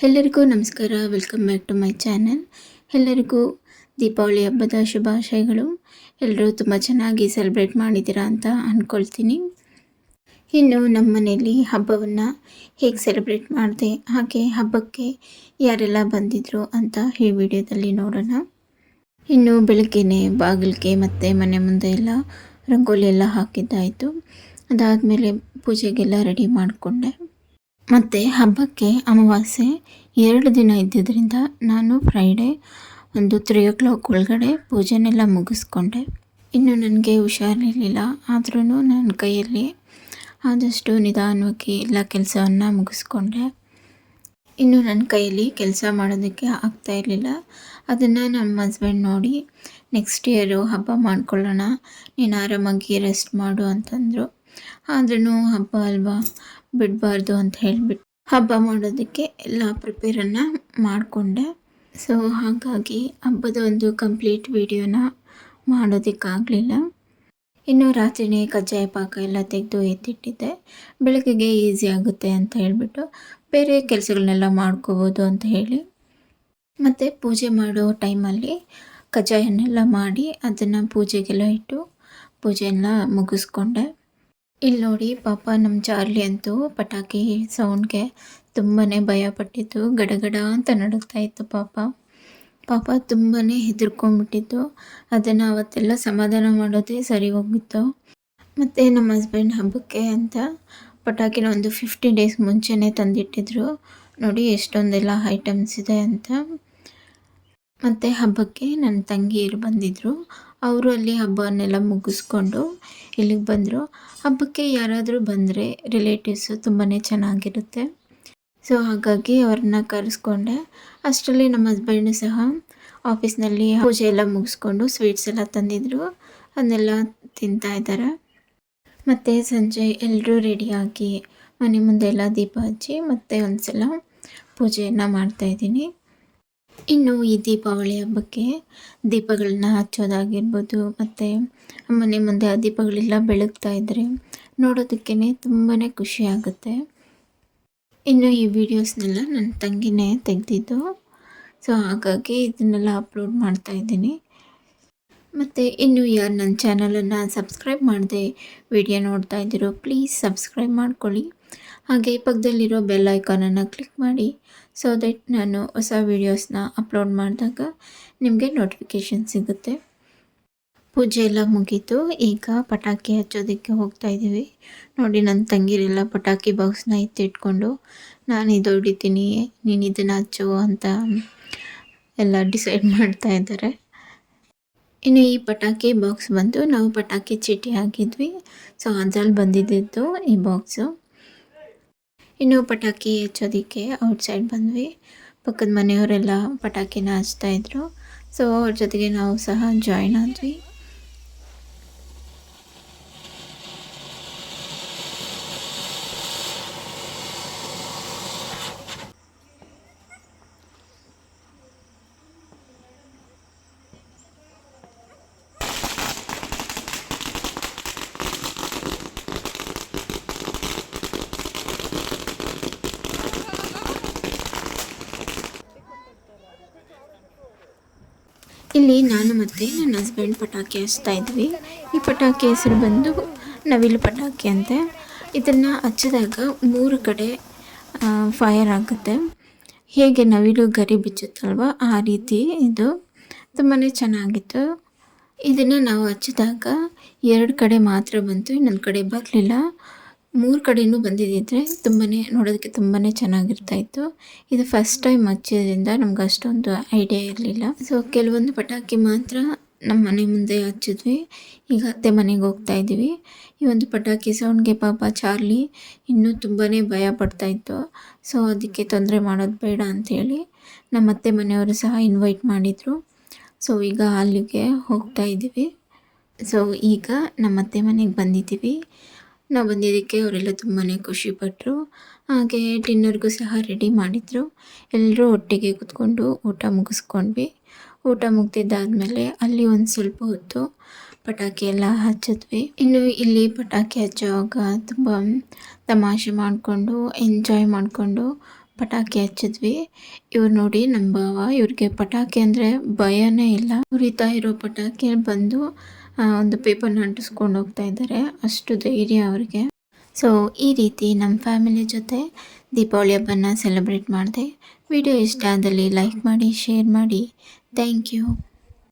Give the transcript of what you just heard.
ಎಲ್ಲರಿಗೂ ನಮಸ್ಕಾರ. Welcome back to my channel. ಎಲ್ಲರಿಗೂ ದೀಪಾವಳಿ ಹಬ್ಬದ ಶುಭಾಶಯಗಳು. ಎಲ್ಲರೂ ತುಂಬ ಚೆನ್ನಾಗಿ ಸೆಲೆಬ್ರೇಟ್ ಮಾಡಿದ್ದೀರಾ ಅಂತ ಅಂದ್ಕೊಳ್ತೀನಿ. ಇನ್ನು ನಮ್ಮ ಮನೆಯಲ್ಲಿ ಹಬ್ಬವನ್ನು ಹೇಗೆ ಸೆಲೆಬ್ರೇಟ್ ಮಾಡಿದೆ, ಹಾಗೆ ಹಬ್ಬಕ್ಕೆ ಯಾರೆಲ್ಲ ಬಂದಿದ್ರು ಅಂತ ಈ ವಿಡಿಯೋದಲ್ಲಿ ನೋಡೋಣ. ಇನ್ನು ಬೆಳಗ್ಗೆನೇ ಬಾಗಿಲಿಗೆ ಮತ್ತು ಮನೆ ಮುಂದೆ ಎಲ್ಲ ರಂಗೋಲಿ ಎಲ್ಲ ಹಾಕಿದ್ದಾಯಿತು. ಅದಾದಮೇಲೆ ಪೂಜೆಗೆಲ್ಲ ರೆಡಿ ಮಾಡಿಕೊಂಡೆ. ಮತ್ತು ಹಬ್ಬಕ್ಕೆ ಅಮಾವಾಸ್ಯೆ 2 ದಿನ ಇದ್ದಿದ್ದರಿಂದ ನಾನು ಫ್ರೈಡೇ ಒಂದು 3 ಒಳಗಡೆ ಪೂಜೆನೆಲ್ಲ ಮುಗಿಸ್ಕೊಂಡೆ. ಇನ್ನು ನನಗೆ ಹುಷಾರಿರಲಿಲ್ಲ, ಆದ್ರೂ ನನ್ನ ಕೈಯಲ್ಲಿ ಆದಷ್ಟು ನಿಧಾನವಾಗಿ ಎಲ್ಲ ಕೆಲಸವನ್ನು ಮುಗಿಸ್ಕೊಂಡೆ. ಇನ್ನು ನನ್ನ ಕೈಯಲ್ಲಿ ಕೆಲಸ ಮಾಡೋದಕ್ಕೆ ಆಗ್ತಾಯಿರಲಿಲ್ಲ. ಅದನ್ನು ನಮ್ಮ ಹಸ್ಬೆಂಡ್ ನೋಡಿ ನೆಕ್ಸ್ಟ್ ಇಯರು ಹಬ್ಬ ಮಾಡ್ಕೊಳ್ಳೋಣ, ನೀನು ಆರಾಮಾಗಿ ರೆಸ್ಟ್ ಮಾಡು ಅಂತಂದರು. ಆದ್ರೂ ಹಬ್ಬ ಅಲ್ವಾ, ಬಿಡಬಾರ್ದು ಅಂತ ಹೇಳಿಬಿಟ್ಟು ಹಬ್ಬ ಮಾಡೋದಕ್ಕೆ ಎಲ್ಲ ಪ್ರಿಪೇರನ್ನು ಮಾಡಿಕೊಂಡೆ. ಸೊ ಹಾಗಾಗಿ ಹಬ್ಬದ ಒಂದು ಕಂಪ್ಲೀಟ್ ವಿಡಿಯೋನ ಮಾಡೋದಕ್ಕಾಗಲಿಲ್ಲ. ಇನ್ನು ರಾತ್ರಿಯೇ ಕಜ್ಜಾಯ ಪಾಕ ಎಲ್ಲ ತೆಗೆದು ಎತ್ತಿಟ್ಟಿದ್ದೆ. ಬೆಳಗ್ಗೆಗೆ ಈಸಿ ಆಗುತ್ತೆ ಅಂತ ಹೇಳಿಬಿಟ್ಟು ಬೇರೆ ಕೆಲಸಗಳನ್ನೆಲ್ಲ ಮಾಡ್ಕೋಬೋದು ಅಂತ ಹೇಳಿ, ಮತ್ತು ಪೂಜೆ ಮಾಡೋ ಟೈಮಲ್ಲಿ ಕಜ್ಜಾಯನ್ನೆಲ್ಲ ಮಾಡಿ ಅದನ್ನು ಪೂಜೆಗೆಲ್ಲ ಇಟ್ಟು ಪೂಜೆಯೆಲ್ಲ ಮುಗಿಸ್ಕೊಂಡೆ. ಇಲ್ಲಿ ನೋಡಿ, ಪಾಪ ನಮ್ಮ ಚಾರ್ಲಿ ಅಂತೂ ಪಟಾಕಿ ಸೌಂಡ್ಗೆ ತುಂಬಾ ಭಯಪಟ್ಟಿದ್ದು, ಗಡಗಡ ಅಂತ ನಡುಗ್ತಾ ಇತ್ತು. ಪಾಪ ತುಂಬಾ ಹೆದರ್ಕೊಂಡ್ಬಿಟ್ಟಿತ್ತು. ಅದನ್ನು ಅವತ್ತೆಲ್ಲ ಸಮಾಧಾನ ಮಾಡೋದೇ ಸರಿ ಹೋಗಿತ್ತು. ಮತ್ತು ನಮ್ಮ ಹಸ್ಬೆಂಡ್ ಹಬ್ಬಕ್ಕೆ ಅಂತ ಪಟಾಕಿನ ಒಂದು 15 ಡೇಸ್ ಮುಂಚೆನೇ ತಂದಿಟ್ಟಿದ್ರು. ನೋಡಿ ಎಷ್ಟೊಂದೆಲ್ಲ ಐಟಮ್ಸ್ ಇದೆ ಅಂತ. ಮತ್ತು ಹಬ್ಬಕ್ಕೆ ನನ್ನ ತಂಗಿಯರು ಬಂದಿದ್ದರು. ಅವರು ಅಲ್ಲಿ ಹಬ್ಬವನ್ನೆಲ್ಲ ಮುಗಿಸ್ಕೊಂಡು ಇಲ್ಲಿಗೆ ಬಂದರು. ಹಬ್ಬಕ್ಕೆ ಯಾರಾದರೂ ಬಂದರೆ ರಿಲೇಟಿವ್ಸು ತುಂಬಾ ಚೆನ್ನಾಗಿರುತ್ತೆ. ಸೊ ಹಾಗಾಗಿ ಅವ್ರನ್ನ ಕರೆಸ್ಕೊಂಡೆ. ಅಷ್ಟರಲ್ಲಿ ನಮ್ಮ ಹಸ್ಬೆಂಡು ಸಹ ಆಫೀಸ್ನಲ್ಲಿ ಪೂಜೆ ಎಲ್ಲ ಮುಗಿಸ್ಕೊಂಡು ಸ್ವೀಟ್ಸ್ ಎಲ್ಲ ತಂದಿದ್ದರು. ಅದನ್ನೆಲ್ಲ ತಿಂತಾಯಿದ್ದಾರೆ. ಮತ್ತು ಸಂಜೆ ಎಲ್ಲರೂ ರೆಡಿಯಾಗಿ ಮನೆ ಮುಂದೆ ಎಲ್ಲ ದೀಪ ಹಚ್ಚಿ ಮತ್ತೆ ಒಂದು ಸಲ ಪೂಜೆಯನ್ನು ಮಾಡ್ತಾಯಿದ್ದೀನಿ. ಇನ್ನು ಈ ದೀಪಾವಳಿ ಹಬ್ಬಕ್ಕೆ ದೀಪಗಳನ್ನ ಹಚ್ಚೋದಾಗಿರ್ಬೋದು, ಮತ್ತು ಮನೆ ಮುಂದೆ ಆ ದೀಪಗಳೆಲ್ಲ ಬೆಳಗ್ತಾ ಇದ್ದರೆ ನೋಡೋದಕ್ಕೇ ತುಂಬಾ ಖುಷಿ ಆಗುತ್ತೆ. ಇನ್ನು ಈ ವಿಡಿಯೋಸ್ನೆಲ್ಲ ನನ್ನ ತಂಗಿನೇ ತೆಗೆದಿದ್ದು. ಸೊ ಹಾಗಾಗಿ ಇದನ್ನೆಲ್ಲ ಅಪ್ಲೋಡ್ ಮಾಡ್ತಾಯಿದ್ದೀನಿ. ಮತ್ತು ಇನ್ನು ಯಾರು ನನ್ನ ಚಾನಲನ್ನು ಸಬ್ಸ್ಕ್ರೈಬ್ ಮಾಡದೆ ವಿಡಿಯೋ ನೋಡ್ತಾ ಇದ್ದೀರೋ ಪ್ಲೀಸ್ ಸಬ್ಸ್ಕ್ರೈಬ್ ಮಾಡ್ಕೊಳ್ಳಿ. ಹಾಗೆ ಪಕ್ಕದಲ್ಲಿರೋ ಬೆಲ್ ಐಕಾನನ್ನು ಕ್ಲಿಕ್ ಮಾಡಿ, ಸೊ ದಟ್ ನಾನು ಹೊಸ ವೀಡಿಯೋಸ್ನ ಅಪ್ಲೋಡ್ ಮಾಡಿದಾಗ ನಿಮಗೆ ನೋಟಿಫಿಕೇಷನ್ ಸಿಗುತ್ತೆ. ಪೂಜೆ ಎಲ್ಲ ಮುಗೀತು. ಈಗ ಪಟಾಕಿ ಹಚ್ಚೋದಕ್ಕೆ ಹೋಗ್ತಾಯಿದ್ದೀವಿ. ನೋಡಿ, ನನ್ನ ತಂಗಿರೆಲ್ಲ ಪಟಾಕಿ ಬಾಕ್ಸ್ನ ಎತ್ತಿಟ್ಕೊಂಡು ನಾನು ಇದು ಹೊಡಿತೀನಿ, ನೀನು ಇದನ್ನು ಹಚ್ಚು ಅಂತ ಎಲ್ಲ ಡಿಸೈಡ್ ಮಾಡ್ತಾ ಇದ್ದಾರೆ. ಇನ್ನು ಈ ಪಟಾಕಿ ಬಾಕ್ಸ್ ಬಂದು ನಾವು ಪಟಾಕಿ ಚೀಟಿ ಹಾಕಿದ್ವಿ. ಸೊ ಅದ್ರಲ್ಲಿ ಬಂದಿದ್ದು ಈ ಬಾಕ್ಸು. ಇನ್ನು ಪಟಾಕಿ ಹಚ್ಚೋದಕ್ಕೆ ಔಟ್ಸೈಡ್ ಬಂದ್ವಿ. ಪಕ್ಕದ ಮನೆಯವರೆಲ್ಲ ಪಟಾಕಿನ ಹಚ್ತಾಯಿದ್ರು. ಸೊ ಅವ್ರ ಜೊತೆಗೆ ನಾವು ಸಹ ಜಾಯ್ನ್ ಆದ್ವಿ. ಇಲ್ಲಿ ನಾನು ಮತ್ತು ನನ್ನ ಹಸ್ಬೆಂಡ್ ಪಟಾಕಿ ಹಚ್ತಾ ಇದ್ವಿ. ಈ ಪಟಾಕಿ ಹೆಸರು ಬಂದು ನವಿಲು ಪಟಾಕಿ ಅಂತೆ. ಇದನ್ನು ಹಚ್ಚಿದಾಗ 3 ಕಡೆ ಫೈರ್ ಆಗುತ್ತೆ. ಹೇಗೆ ನವಿಲು ಗರಿ ಬಿಚ್ಚುತ್ತಲ್ವ ಆ ರೀತಿ ಇದು ತುಂಬಾ ಚೆನ್ನಾಗಿತ್ತು. ಇದನ್ನು ನಾವು ಹಚ್ಚಿದಾಗ 2 ಕಡೆ ಮಾತ್ರ ಬಂತು, ಇನ್ನೊಂದು ಕಡೆ ಬರಲಿಲ್ಲ. 3 ಕಡೆಯೂ ಬಂದಿದ್ದಿದ್ರೆ ನೋಡೋದಕ್ಕೆ ತುಂಬಾ ಚೆನ್ನಾಗಿರ್ತಾಯಿತ್ತು. ಇದು ಫಸ್ಟ್ ಟೈಮ್ ಹಚ್ಚಿದ್ರಿಂದ ನಮ್ಗೆ ಅಷ್ಟೊಂದು ಐಡಿಯಾ ಇರಲಿಲ್ಲ. ಸೊ ಕೆಲವೊಂದು ಪಟಾಕಿ ಮಾತ್ರ ನಮ್ಮ ಮನೆ ಮುಂದೆ ಹಚ್ಚಿದ್ವಿ. ಈಗ ಅತ್ತೆ ಮನೆಗೆ ಹೋಗ್ತಾ ಇದ್ದೀವಿ. ಈ ಒಂದು ಪಟಾಕಿ ಸೌಂಡ್ಗೆ ಪಾಪ ಚಾರ್ಲಿ ಇನ್ನೂ ತುಂಬಾ ಭಯ ಪಡ್ತಾಯಿತ್ತು. ಸೊ ಅದಕ್ಕೆ ತೊಂದರೆ ಮಾಡೋದು ಬೇಡ ಅಂಥೇಳಿ ನಮ್ಮ ಅತ್ತೆ ಮನೆಯವರು ಸಹ ಇನ್ವೈಟ್ ಮಾಡಿದರು. ಸೊ ಈಗ ಅಲ್ಲಿಗೆ ಹೋಗ್ತಾ ಇದ್ದೀವಿ. ಸೊ ಈಗ ನಮ್ಮ ಅತ್ತೆ ಮನೆಗೆ ಬಂದಿದ್ದೀವಿ. ನಾವು ಬಂದಿದ್ದಕ್ಕೆ ಅವರೆಲ್ಲ ತುಂಬಾ ಖುಷಿಪಟ್ಟರು. ಹಾಗೆ ಡಿನ್ನರ್ಗೂ ಸಹ ರೆಡಿ ಮಾಡಿದರು. ಎಲ್ಲರೂ ಒಟ್ಟಿಗೆ ಕೂತ್ಕೊಂಡು ಊಟ ಮುಗಿಸ್ಕೊಂಡ್ವಿ. ಊಟ ಮುಗ್ದಿದ್ದಾದಮೇಲೆ ಅಲ್ಲಿ ಒಂದು ಸ್ವಲ್ಪ ಹೊತ್ತು ಪಟಾಕಿ ಎಲ್ಲ ಹಚ್ಚಿದ್ವಿ. ಇನ್ನು ಇಲ್ಲಿ ಪಟಾಕಿ ಹಚ್ಚುವಾಗ ತುಂಬ ತಮಾಷೆ ಮಾಡಿಕೊಂಡು ಎಂಜಾಯ್ ಮಾಡಿಕೊಂಡು ಪಟಾಕಿ ಹಚ್ಚಿದ್ವಿ. ಇವ್ರು ನೋಡಿ ನಮ್ಮ ಭಾವ, ಇವ್ರಿಗೆ ಪಟಾಕಿ ಅಂದರೆ ಭಯನೇ ಇಲ್ಲ. ಉರಿತಾ ಇರೋ ಪಟಾಕಿ ಬಂದು ಒಂದು ಪೇಪರ್ನ ಅಂಟಿಸ್ಕೊಂಡು ಹೋಗ್ತಾ ಇದ್ದಾರೆ, ಅಷ್ಟು ಧೈರ್ಯ ಅವ್ರಿಗೆ. ಸೊ ಈ ರೀತಿ ನಮ್ಮ ಫ್ಯಾಮಿಲಿ ಜೊತೆ ದೀಪಾವಳಿ ಹಬ್ಬನ ಸೆಲೆಬ್ರೇಟ್ ಮಾಡಿದೆ. ವಿಡಿಯೋ ಇಷ್ಟ ಆದಲ್ಲಿ ಲೈಕ್ ಮಾಡಿ, ಶೇರ್ ಮಾಡಿ. Thank you.